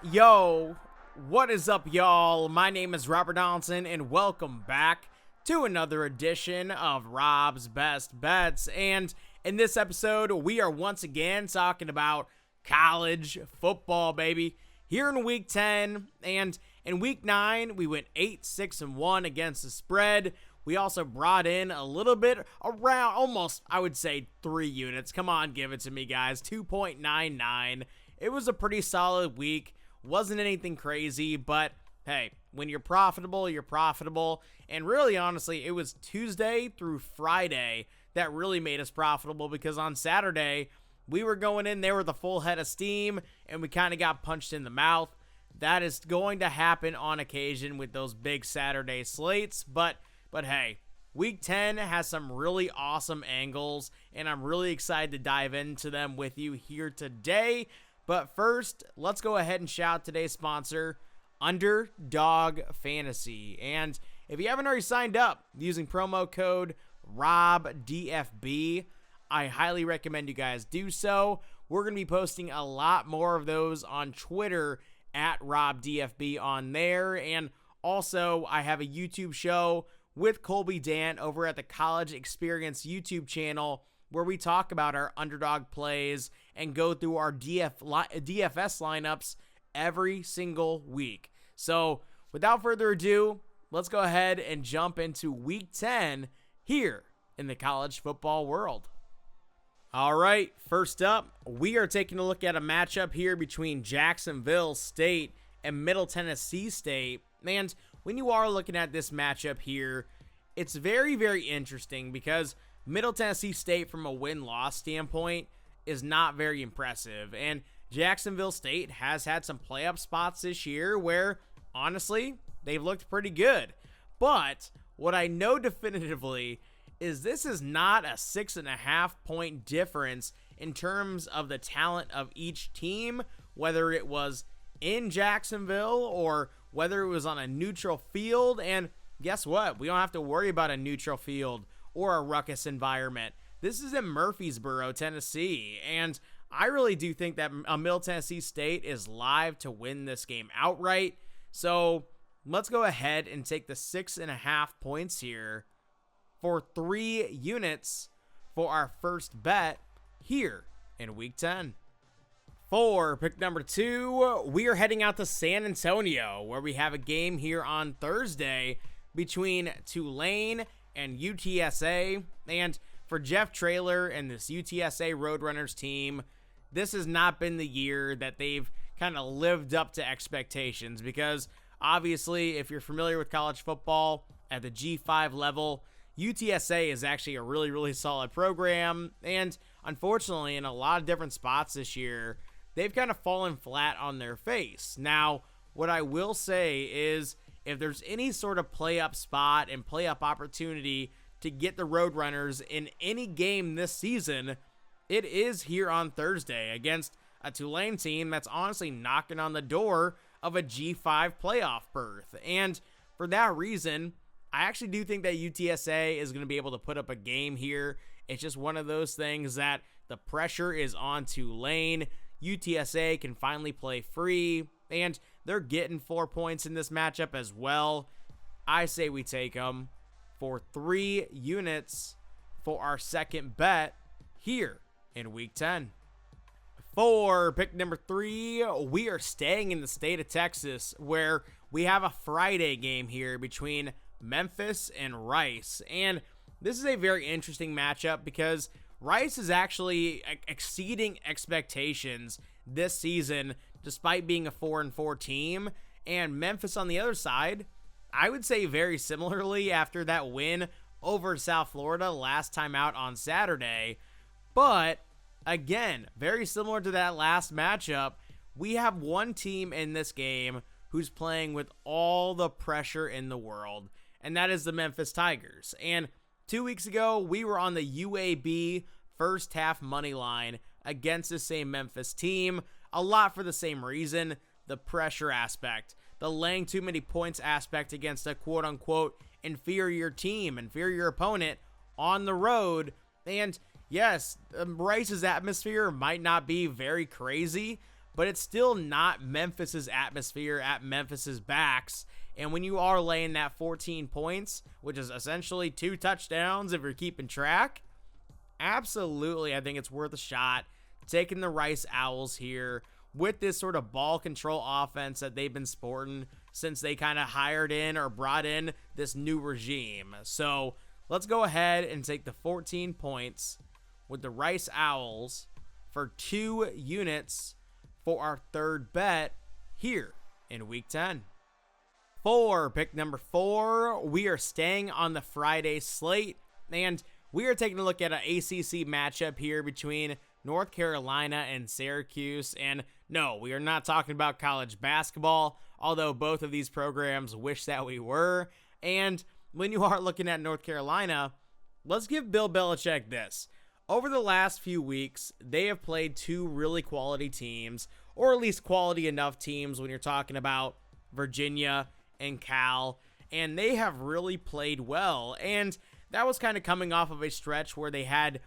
Yo, what is up, y'all? My name is Robert Donaldson, and welcome back to another edition of Rob's Best Bets. And in this episode, we are once again talking about college football, baby. Here in Week 10, and in Week 9, we went 8-6-1 against the spread. We also brought in a little bit around, almost, I would say, 3 units. Come on, give it to me, guys. 2.99. It was a pretty solid week. Wasn't anything crazy, but hey, when you're profitable, you're profitable. And really, honestly, it was Tuesday through Friday that really made us profitable, because on Saturday, we were going in there with a full head of steam, and we kind of got punched in the mouth. That is going to happen on occasion with those big Saturday slates, but hey, Week 10 has some really awesome angles, and I'm really excited to dive into them with you here today. But first, let's go ahead and shout out today's sponsor, Underdog Fantasy. And if you haven't already signed up using promo code ROBDFB, I highly recommend you guys do so. We're going to be posting a lot more of those on Twitter at RobDFB on there. And also, I have a YouTube show with Colby Dant over at the College Experience YouTube channel, where we talk about our underdog plays and go through our DFS lineups every single week. So without further ado, let's go ahead and jump into Week 10 here in the college football world. All right, first up, we are taking a look at a matchup here between Jacksonville State and Middle Tennessee State. And when you are looking at this matchup here, it's very, very interesting, because Middle Tennessee State, from a win-loss standpoint, is not very impressive. And Jacksonville State has had some playoff spots this year where, honestly, they've looked pretty good. But what I know definitively is this is not a 6.5 point difference in terms of the talent of each team, whether it was in Jacksonville or whether it was on a neutral field. And guess what? We don't have to worry about a neutral field or a ruckus environment. This is in Murfreesboro, Tennessee, and I really do think that Middle Tennessee State is live to win this game outright. So let's go ahead and take the 6.5 points here for 3 units for our first bet here in Week 10. For pick number 2, we are heading out to San Antonio, where we have a game here on Thursday between Tulane and UTSA. And for Jeff Traylor and this UTSA Roadrunners team, this has not been the year that they've kind of lived up to expectations, because obviously, if you're familiar with college football at the G5 level, UTSA is actually a really, really solid program. And unfortunately, in a lot of different spots this year, they've kind of fallen flat on their face. Now, what I will say is, if there's any sort of play-up spot and play-up opportunity to get the Roadrunners in any game this season, it is here on Thursday against a Tulane team that's honestly knocking on the door of a G5 playoff berth. And for that reason, I actually do think that UTSA is going to be able to put up a game here. It's just one of those things that the pressure is on Tulane. UTSA can finally play free, and they're getting 4 points in this matchup as well. I say we take them for 3 units for our second bet here in Week 10. For pick number 3, we are staying in the state of Texas, where we have a Friday game here between Memphis and Rice. And this is a very interesting matchup, because Rice is actually exceeding expectations this season, despite being a 4-4 team. And Memphis, on the other side, I would say very similarly after that win over South Florida last time out on Saturday. But again, very similar to that last matchup, we have one team in this game who's playing with all the pressure in the world, and that is the Memphis Tigers. And 2 weeks ago, we were on the UAB first half money line against the same Memphis team, a lot for the same reason, the pressure aspect, the laying too many points aspect against a quote-unquote inferior team, inferior opponent on the road. And yes, Rice's atmosphere might not be very crazy, but it's still not Memphis's atmosphere at Memphis's backs. And when you are laying that 14 points, which is essentially 2 touchdowns if you're keeping track, absolutely, I think it's worth a shot taking the Rice Owls here with this sort of ball control offense that they've been sporting since they kind of hired in or brought in this new regime. So let's go ahead and take the 14 points with the Rice Owls for 2 units for our third bet here in Week 10. For pick number 4, we are staying on the Friday slate, and we are taking a look at an ACC matchup here between North Carolina and Syracuse. And no, we are not talking about college basketball, although both of these programs wish that we were. And when you are looking at North Carolina, let's give Bill Belichick this. Over the last few weeks, they have played 2 really quality teams, or at least quality enough teams when you're talking about Virginia and Cal, and they have really played well. And that was kind of coming off of a stretch where they had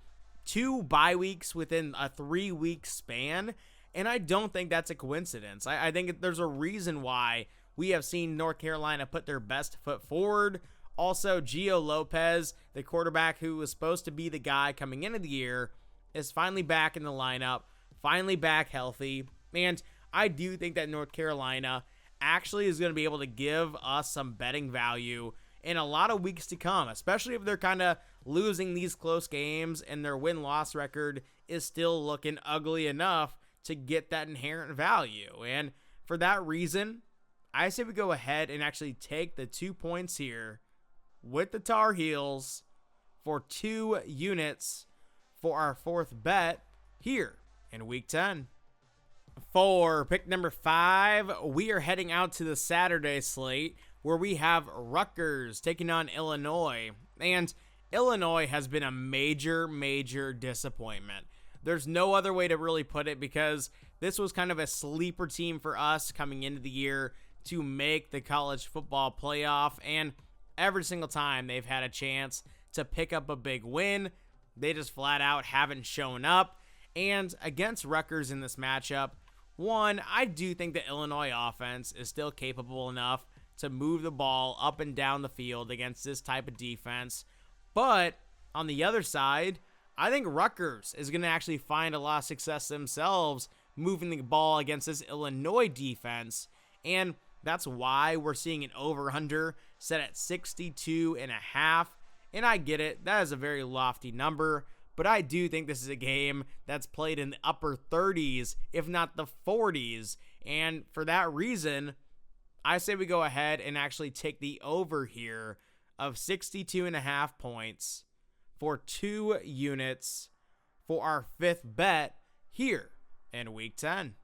2 bye weeks within a 3-week span, and I don't think that's a coincidence. I think there's a reason why we have seen North Carolina put their best foot forward. Also, Gio Lopez, the quarterback who was supposed to be the guy coming into the year, is finally back in the lineup, finally back healthy, and I do think that North Carolina actually is going to be able to give us some betting value in a lot of weeks to come, especially if they're kind of losing these close games and their win-loss record is still looking ugly enough to get that inherent value. And for that reason, I say we go ahead and actually take the 2 points here with the Tar Heels for 2 units for our fourth bet here in Week 10. For pick number 5, we are heading out to the Saturday slate where we have Rutgers taking on Illinois. And Illinois has been a major disappointment. There's no other way to really put it, because this was kind of a sleeper team for us coming into the year to make the college football playoff, and every single time they've had a chance to pick up a big win, they just flat out haven't shown up. And against Rutgers in this matchup, one, I do think the Illinois offense is still capable enough to move the ball up and down the field against this type of defense. But on the other side, I think Rutgers is going to actually find a lot of success themselves moving the ball against this Illinois defense. And that's why we're seeing an over-under set at 62.5. And I get it, that is a very lofty number, but I do think this is a game that's played in the upper 30s, if not the 40s. And for that reason, I say we go ahead and actually take the over here of 62.5 points for 2 units for our fifth bet here in Week 10.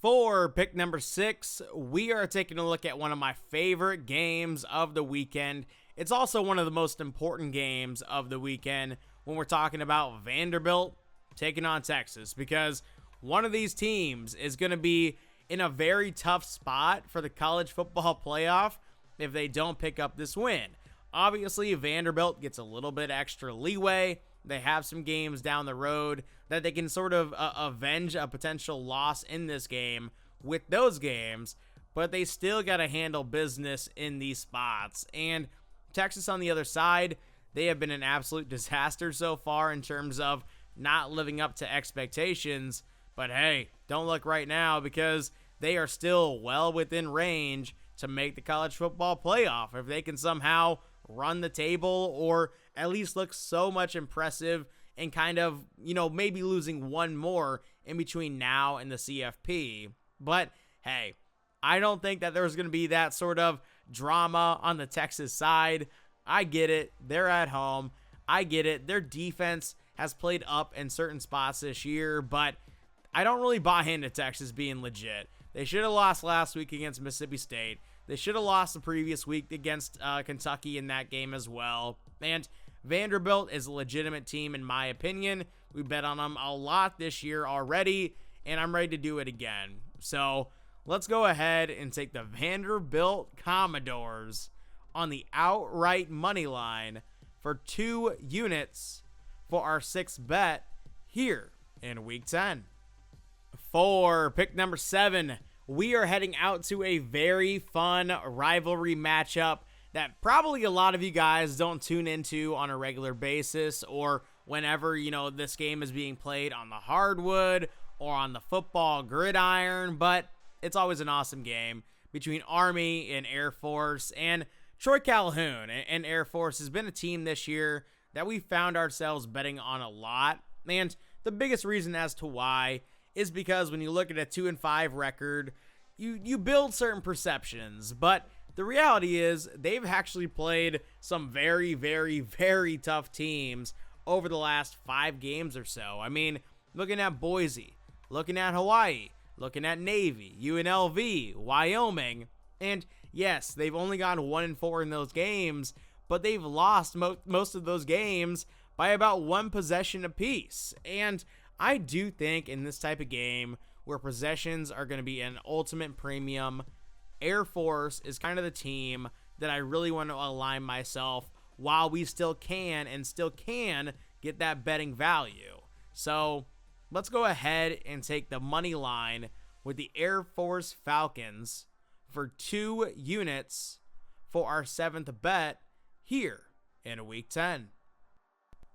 For pick number 6, we are taking a look at one of my favorite games of the weekend. It's also one of the most important games of the weekend when we're talking about Vanderbilt taking on Texas, because one of these teams is going to be in a very tough spot for the college football playoff if they don't pick up this win. Obviously, Vanderbilt gets a little bit extra leeway. They have some games down the road that they can sort of avenge a potential loss in this game with those games, but they still got to handle business in these spots. And Texas on the other side, they have been an absolute disaster so far in terms of not living up to expectations. But hey, don't look right now, because they are still well within range to make the college football playoff if they can somehow run the table, or at least look so much impressive and kind of, maybe losing one more in between now and the CFP. But hey, I don't think that there's going to be that sort of drama on the Texas side. I get it. They're at home. I get it. Their defense has played up in certain spots this year, but I don't really buy into Texas being legit. They should have lost last week against Mississippi State. They should have lost the previous week against Kentucky in that game as well. And Vanderbilt is a legitimate team, in my opinion. We bet on them a lot this year already, and I'm ready to do it again. So let's go ahead and take the Vanderbilt Commodores on the outright money line for 2 units for our 6th bet here in Week 10. for pick number 7, we are heading out to a very fun rivalry matchup that probably a lot of you guys don't tune into on a regular basis, or whenever, this game is being played on the hardwood or on the football gridiron, but it's always an awesome game between Army and Air Force. And Troy Calhoun and Air Force has been a team this year that we found ourselves betting on a lot. And the biggest reason as to why is because when you look at a 2-5 record, you build certain perceptions, but the reality is they've actually played some very, very, very tough teams over the last 5 games or so. I mean, looking at Boise, looking at Hawaii, looking at Navy, UNLV, Wyoming, and yes, they've only gone 1-4 in those games, but they've lost most of those games by about 1 possession apiece. And I do think in this type of game where possessions are going to be an ultimate premium, Air Force is kind of the team that I really want to align myself while we still can get that betting value. So let's go ahead and take the money line with the Air Force Falcons for 2 units for our 7th bet here in Week 10.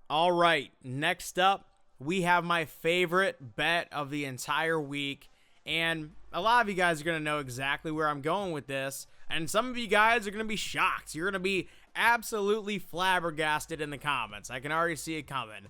All right, next up, we have my favorite bet of the entire week, and a lot of you guys are going to know exactly where I'm going with this, and some of you guys are going to be shocked. You're going to be absolutely flabbergasted in the comments. I can already see it coming.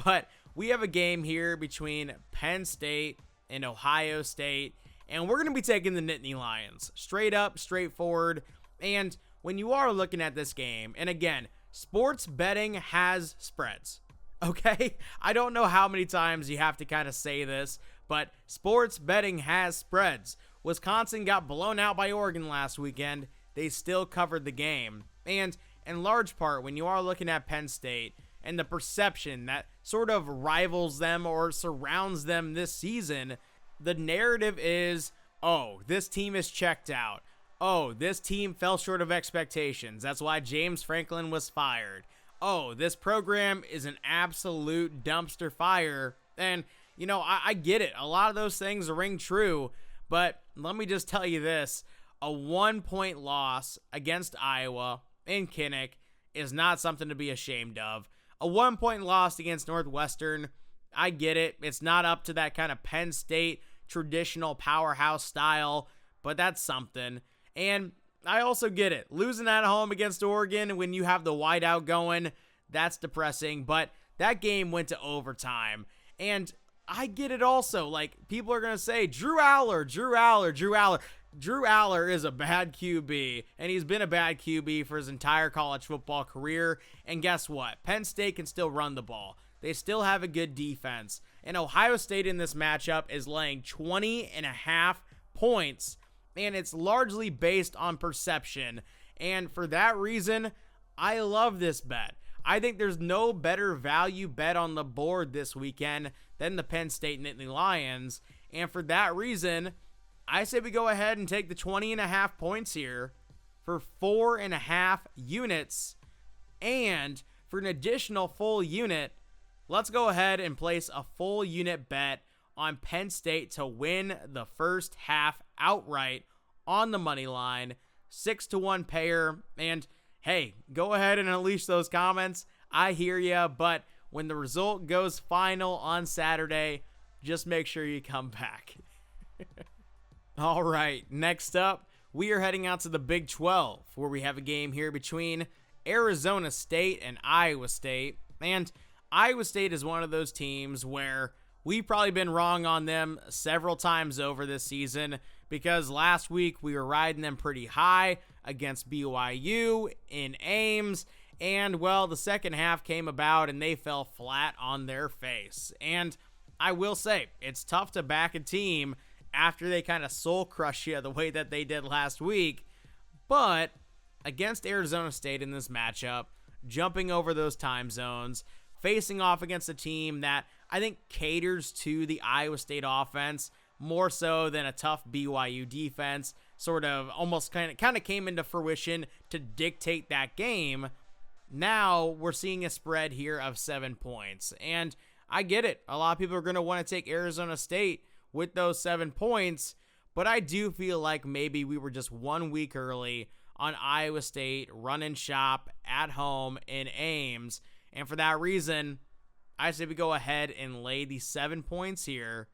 But we have a game here between Penn State and Ohio State, and we're going to be taking the Nittany Lions. Straight up, straightforward, and when you are looking at this game, and again, sports betting has spreads. Okay, I don't know how many times you have to kind of say this, but sports betting has spreads. Wisconsin got blown out by Oregon last weekend. They still covered the game. And in large part, when you are looking at Penn State and the perception that sort of rivals them or surrounds them this season, the narrative is, oh, this team is checked out. Oh, this team fell short of expectations. That's why James Franklin was fired. Oh, this program is an absolute dumpster fire. And, I get it. A lot of those things ring true. But let me just tell you this. A 1-point loss against Iowa in Kinnick is not something to be ashamed of. A 1-point loss against Northwestern, I get it. It's not up to that kind of Penn State traditional powerhouse style, but that's something. And I also get it. Losing at home against Oregon when you have the whiteout going, that's depressing. But that game went to overtime. And I get it also. Like, people are going to say, Drew Aller is a bad QB. And he's been a bad QB for his entire college football career. And guess what? Penn State can still run the ball. They still have a good defense. And Ohio State in this matchup is laying 20.5 points. And it's largely based on perception. And for that reason, I love this bet. I think there's no better value bet on the board this weekend than the Penn State Nittany Lions. And for that reason, I say we go ahead and take the 20.5 points here for 4.5 units. And for an additional full unit, let's go ahead and place a full unit bet on Penn State to win the first half outright on the money line, 6-1 payer. And hey, go ahead and unleash those comments. I hear ya, but when the result goes final on Saturday, just make sure you come back. All right, next up, we are heading out to the Big 12, where we have a game here between Arizona State and Iowa State. And Iowa State is one of those teams where we've probably been wrong on them several times over this season, because last week we were riding them pretty high against BYU in Ames, and well, the second half came about and they fell flat on their face. And I will say, it's tough to back a team after they kind of soul crush you the way that they did last week, but against Arizona State in this matchup, jumping over those time zones, facing off against a team that I think caters to the Iowa State offense more so than a tough BYU defense, sort of almost kind of came into fruition to dictate that game. Now we're seeing a spread here of 7 points, and I get it. A lot of people are going to want to take Arizona State with those 7 points, but I do feel like maybe we were just 1 week early on Iowa State running shop at home in Ames. And for that reason, I say we go ahead and lay the 7 points here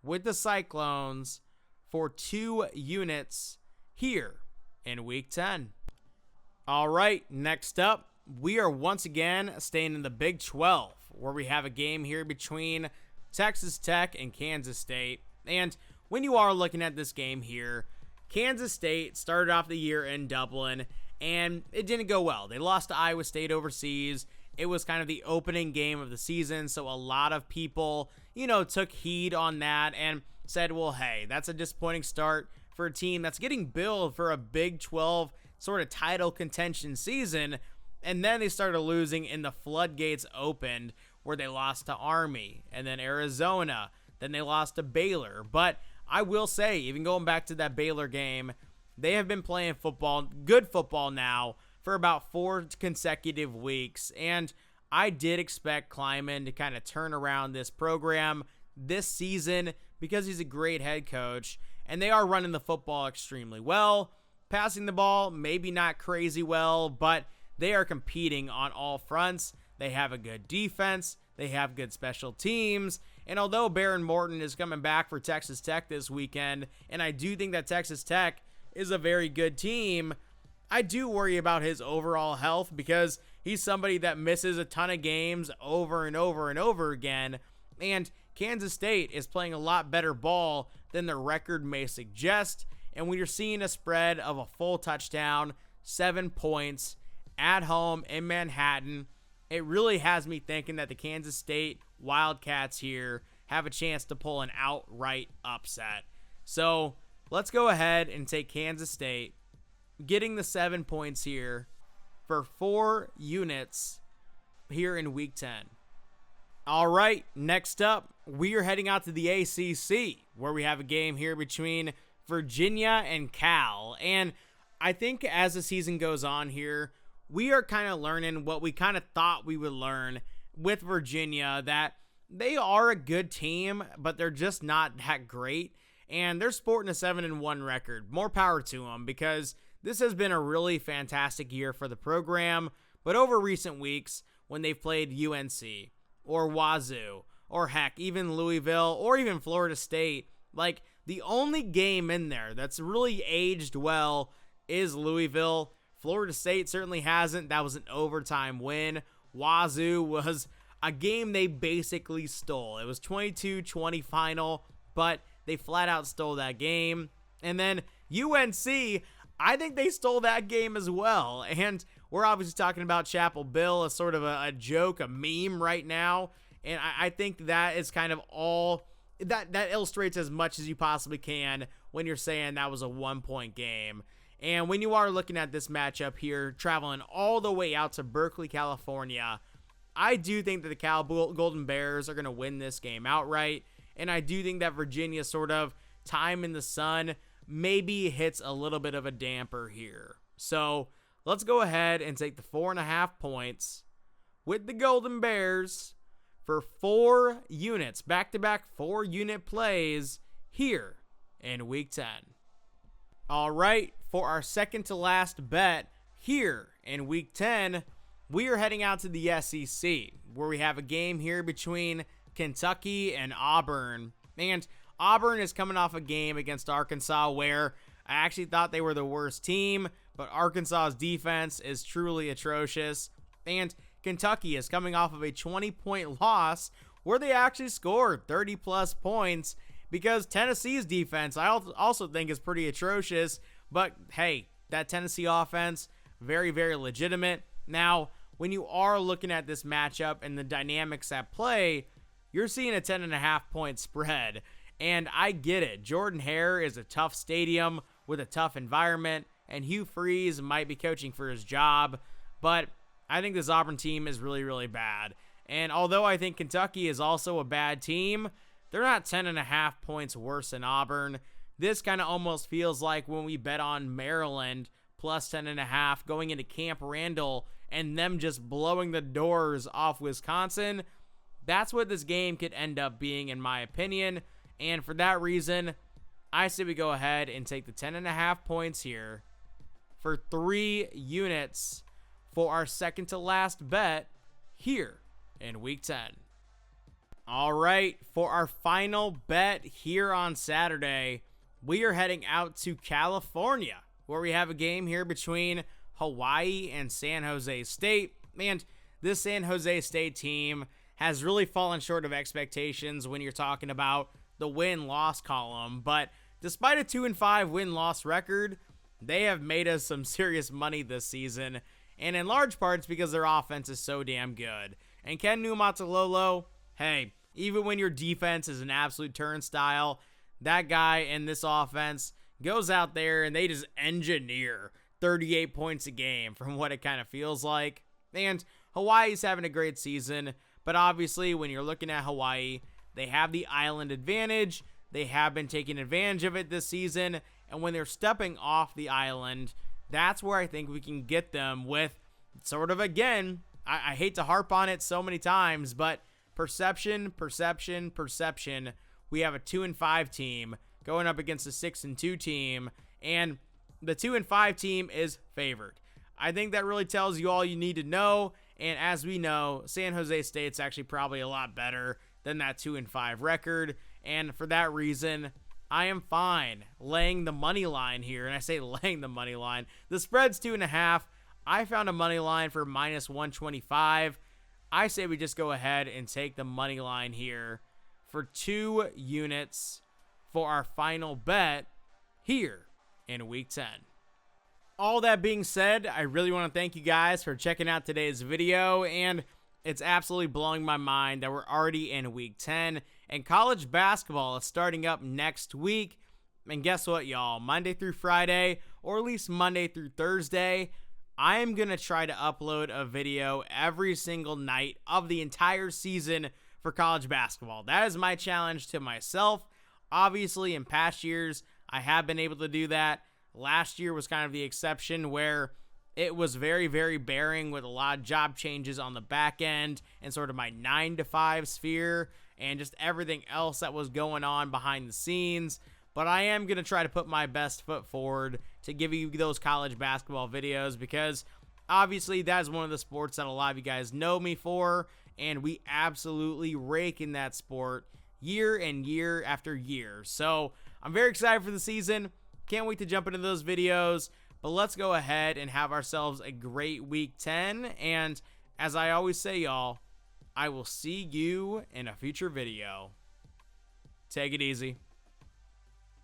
with the Cyclones for 2 units here in Week 10. All right, next up, we are once again staying in the Big 12, where we have a game here between Texas Tech and Kansas State. And when you are looking at this game here, Kansas State started off the year in Dublin, and it didn't go well. They lost to Iowa State overseas. It was kind of the opening game of the season, so a lot of people, took heed on that and said, well, hey, that's a disappointing start for a team that's getting billed for a Big 12 sort of title contention season. And then they started losing and the floodgates opened, where they lost to Army and then Arizona. Then they lost to Baylor. But I will say, even going back to that Baylor game, they have been playing football, good football now, for about 4 consecutive weeks. And I did expect Kleiman to kind of turn around this program this season because he's a great head coach. And they are running the football extremely well. Passing the ball, maybe not crazy well, but they are competing on all fronts. They have a good defense. They have good special teams. And although Baron Morton is coming back for Texas Tech this weekend, and I do think that Texas Tech is a very good team, I do worry about his overall health because he's somebody that misses a ton of games over and over and over again. And Kansas State is playing a lot better ball than the record may suggest. And when you're seeing a spread of a full touchdown, 7 points at home in Manhattan, it really has me thinking that the Kansas State Wildcats here have a chance to pull an outright upset. So let's go ahead and take Kansas State, getting the 7 points here for 4 units here in Week 10. All right, next up, we are heading out to the ACC, where we have a game here between Virginia and Cal. And I think as the season goes on here, we are kind of learning what we kind of thought we would learn with Virginia, that they are a good team, but they're just not that great. And they're sporting a 7-1 record. More power to them, because this has been a really fantastic year for the program. But over recent weeks, when they've played UNC or Wazoo or heck, even Louisville or even Florida State, like the only game in there that's really aged well is Louisville. Florida State certainly hasn't. That was an overtime win. Wazoo was a game they basically stole. It was 22-20 final, but they flat out stole that game. And then UNC, I think they stole that game as well. And we're obviously talking about Chapel Bill as sort of a joke, a meme right now. And I think that is kind of all that illustrates as much as you possibly can when you're saying that was a 1-point game. And when you are looking at this matchup here, traveling all the way out to Berkeley, California, I do think that the Cal Golden Bears are going to win this game outright. And I do think that Virginia's sort of time in the sun maybe hits a little bit of a damper here. So let's go ahead and take the 4.5 points with the Golden Bears for 4 units, back-to-back 4-unit plays here in Week 10. All right, for our second to last bet here in Week 10, we are heading out to the SEC, where we have a game here between Kentucky and Auburn. And Auburn is coming off a game against Arkansas where I actually thought they were the worst team, but Arkansas's defense is truly atrocious. And Kentucky is coming off of a 20-point loss where they actually scored 30-plus points, because Tennessee's defense I also think is pretty atrocious. But hey, that Tennessee offense, very, very legitimate. Now, when you are looking at this matchup and the dynamics at play, you're seeing a 10.5-point spread. And I get it. Jordan Hare is a tough stadium with a tough environment, and Hugh Freeze might be coaching for his job. But I think this Auburn team is really, really bad. And although I think Kentucky is also a bad team, they're not 10.5 points worse than Auburn. This kind of almost feels like when we bet on Maryland plus 10.5 going into Camp Randall and them just blowing the doors off Wisconsin. That's what this game could end up being, in my opinion. And for that reason, I say we go ahead and take the 10.5 points here for 3 units for our second to last bet here in week 10. All right, for our final bet here on Saturday, we are heading out to California, where we have a game here between Hawaii and San Jose State. And this San Jose State team has really fallen short of expectations when you're talking about the win-loss column. But despite a 2-5 win-loss record, they have made us some serious money this season, and in large parts because their offense is so damn good. And Ken Niumatalolo, hey, even when your defense is an absolute turnstile, that guy in this offense goes out there and they just engineer 38 points a game from what it kind of feels like. And Hawaii's having a great season, but obviously when you're looking at Hawaii, they have the island advantage. They have been taking advantage of it this season, and when they're stepping off the island, that's where I think we can get them with sort of, again, I hate to harp on it so many times, but perception. We have a 2-5 team going up against a 6-2 team, and the 2-5 team is favored. I think that really tells you all you need to know, and as we know, San Jose State's actually probably a lot better than that 2-5 record, and for that reason, I am fine laying the money line here, and I say laying the money line. The spread's 2.5. I found a money line for -125. I say we just go ahead and take the money line here for 2 units for our final bet here in week 10. All that being said, I really want to thank you guys for checking out today's video, and it's absolutely blowing my mind that we're already in week 10, and college basketball is starting up next week. And guess what, y'all? Monday through Friday, or at least Monday through Thursday, I am going to try to upload a video every single night of the entire season for college basketball. That is my challenge to myself. Obviously, in past years, I have been able to do that. Last year was kind of the exception where it was very, very bearing with a lot of job changes on the back end and sort of my 9-to-5 sphere and just everything else that was going on behind the scenes. But I am going to try to put my best foot forward to give you those college basketball videos, because obviously that is one of the sports that a lot of you guys know me for, and we absolutely rake in that sport year and year after year. So I'm very excited for the season. Can't wait to jump into those videos. But let's go ahead and have ourselves a great week 10. And as I always say, y'all, I will see you in a future video. Take it easy.